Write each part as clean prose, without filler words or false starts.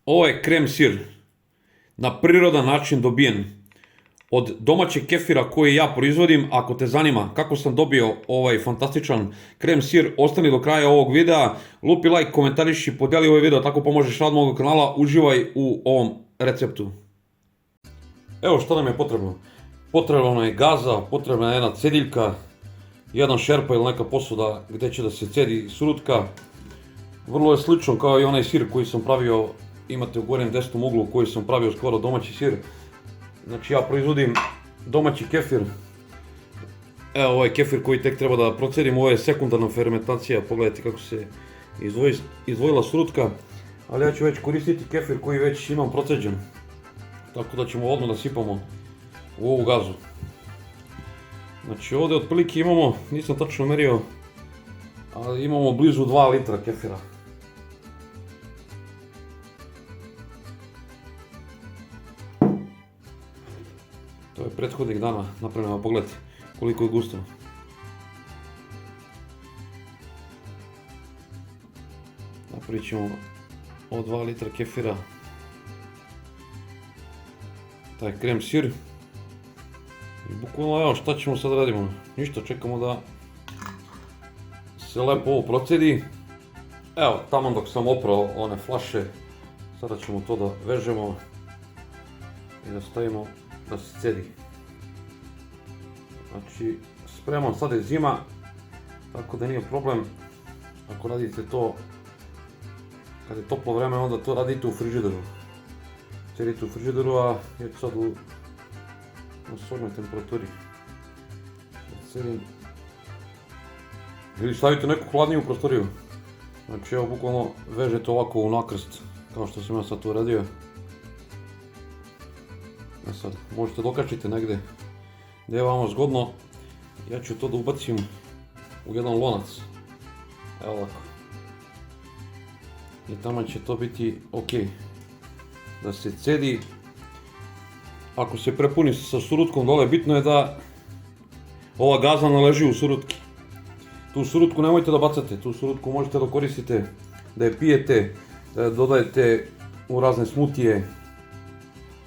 Ovo je krem sir, na prirodan način dobijen od domaćeg kefira koji ja proizvodim. Ako te zanima kako sam dobio ovaj fantastičan krem sir, ostani do kraja ovog videa, lupi like, komentariši, podijeli ovaj video, tako pomožeš rad mog kanala, uživaj u ovom receptu. Evo šta nam je potrebno. Potrebno je gaza, potrebna je jedna cediljka, jedan šerpa ili neka posuda gdje će da se cedi surutka. Vrlo je slično kao i onaj sir koji sam pravio, imate u gornjem desnom uglu koji sam pravio skoro domaći sir. Znači ja proizvodim domaći kefir. Evo ovaj kefir koji tek treba da procedim, ovo je sekundarna fermentacija, pogledajte kako se izdvojila surutka. Ali ja ću već koristiti kefir koji već imam proceđen. Tako da ćemo odmah da sipamo u ovu gazu. Znači ovdje otprilike imamo, nisam tačno merio, ali imamo blizu 2 litra kefira. To je prethodnih dana napravljeno, pogledajte koliko je gusto. Napravit ćemo od 2 litra kefira taj krem sir. I bukvalno evo šta ćemo sad radimo, ništa, čekamo da se lepo ovo procedi. Evo, tamo dok sam oprao one flaše, sada ćemo to da vežemo i da stavimo da se cedi. Znači, spremam, sad je zima, tako da nije problem ako radite to kad je toplo vreme, onda to radite u frižideru. Cedite u frižideru, a ja ću sad na sobnoj temperaturi cedim. Ili stavite neku hladniju prostoriju. Znači evo, bukvalno vežete ovako u nakrst, kao što sam ja sad to radio. Sad, možete dokačiti negdje gdje je vama zgodno. Ja ću to da ubacim u jedan lonac. Evo ovako. I tamo će to biti ok. Da se cedi. Ako se prepuni sa surutkom dole, bitno je da ova gaza ne leži u surutki. Tu surutku nemojte da bacate, tu surutku možete da koristite, da je pijete, da je dodajete u razne smutije,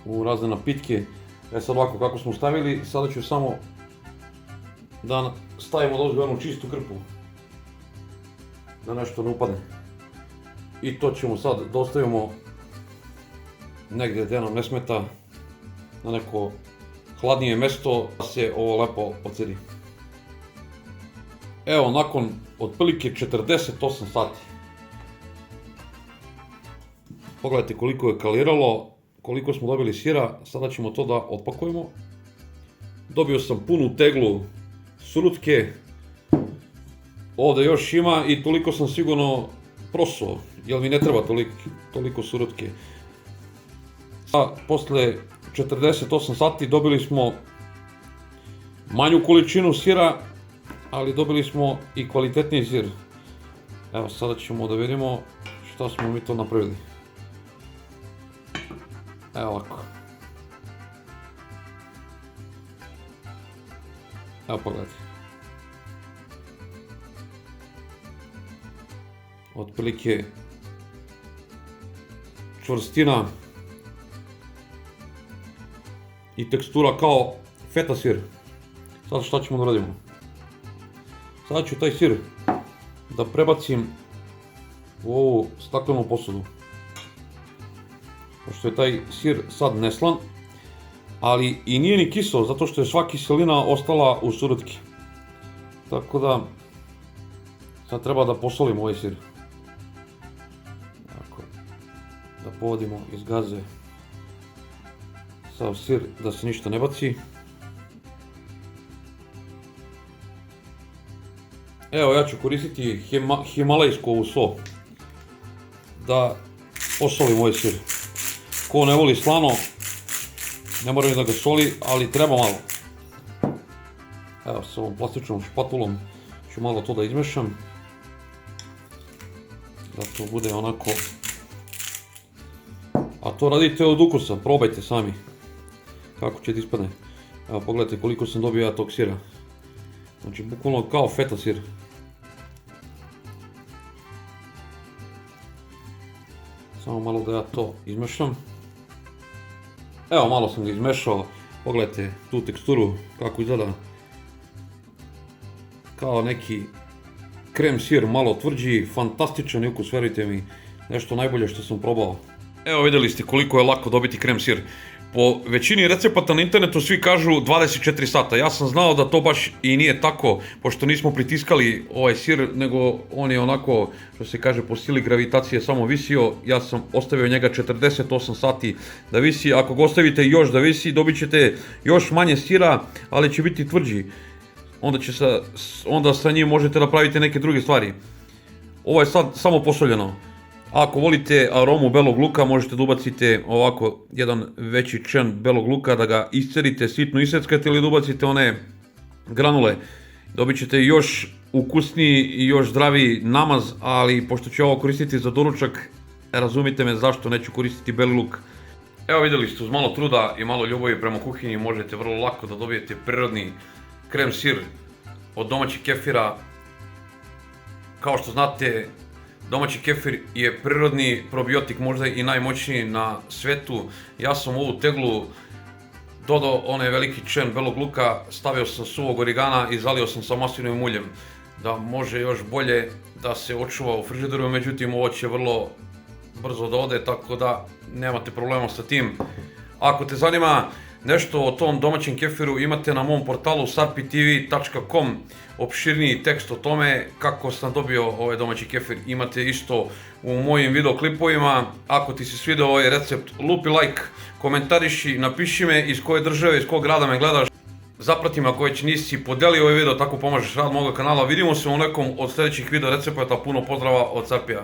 u razne napitke. Sad ovako kako smo stavili, sada ću samo da stavimo dozgo jednu čistu krpu, da nešto ne upadne. I to ćemo sad da ostavimo negdje gdje nam ne smeta, na neko hladnije mjesto, da se ovo lepo ocedi. Evo, nakon otprilike 48 sati. Pogledajte koliko je kaliralo, koliko smo dobili sira, sada ćemo to da otpakujemo. Dobio sam punu teglu surutke, ovdje još ima i toliko sam sigurno prosuo, jer mi ne treba toliko surutke. A posle 48 sati dobili smo manju količinu sira, ali dobili smo i kvalitetniji sir. Evo, sada ćemo da vidimo šta smo mi to napravili. Evo ovako. Evo pogledajte. Otprilike čvrstina i tekstura kao feta sir. Sad šta ćemo da radimo? Sada ću taj sir da prebacim u ovu staklenu posudu. Pošto je taj sir sad neslan, ali i nije ni kiseo, zato što je sva kiselina ostala u surutki. Tako da sad treba da posolimo ovaj sir. Tako, da povodimo iz gaze sav sir, da se ništa ne baci. Evo, ja ću koristiti himalajsku ovu so da posolim ovaj sir. Ko ne voli slano, ne mora ni da ga soli, ali treba malo. Evo, s ovom plastičnom špatulom ću malo to da izmešam, da to bude onako. A to radite od ukusa, probajte sami kako će da ispadne. Evo, pogledajte koliko sam dobio ja tog sira. Znači, bukvalno kao feta sir. Samo malo da ja to izmešam. Evo, malo sam ga izmešao. Pogledajte tu teksturu kako izgleda. Kao neki krem sir, malo tvrđi, fantastičan je ukus, verujte mi, nešto najbolje što sam probao. Evo, vidjeli ste koliko je lako dobiti krem sir. Po većini recepata na internetu svi kažu 24 sata. Ja sam znao da to baš i nije tako, pošto nismo pritiskali ovaj sir, nego on je onako, što se kaže, po sili gravitacije samo visio. Ja sam ostavio njega 48 sati da visi. Ako ga ostavite još da visi, dobit ćete još manje sira, ali će biti tvrđi. Onda sa njim možete napraviti neke druge stvari. Ovo je sad samo posoljeno. Ako volite aromu belog luka, možete da ubacite ovako jedan veći čen belog luka, da ga iscerite, sitno iseckate ili da ubacite one granule. Dobit ćete još ukusniji i još zdraviji namaz, ali pošto ću ovo koristiti za doručak, razumite me zašto neću koristiti beli luk. Evo, vidjeli ste, uz malo truda i malo ljubavi prema kuhinji možete vrlo lako da dobijete prirodni krem sir od domaćeg kefira. Kao što znate, domaći kefir je prirodni probiotik, možda i najmoćniji na svetu. Ja sam u ovu teglu dodao onaj veliki čen belog luka, stavio sam suvog origana i zalio sam sa maslinovim uljem, da može još bolje da se očuva u frižideru, međutim ovo će vrlo brzo da ode, tako da nemate problema sa tim. Ako te zanima nešto o tom domaćem kefiru, imate na mom portalu sarpitv.com opširniji tekst o tome kako sam dobio ovaj domaći kefir. Imate isto u mojim videoklipovima. Ako ti se svidio ovaj recept, lupi like, komentariši, napiši me iz koje države, iz kog grada me gledaš. Zaprati me ako već nisi, podeli ovaj video, tako pomažeš rad moga kanala. Vidimo se u nekom od sljedećih video recepata. Puno pozdrava od Sarpija.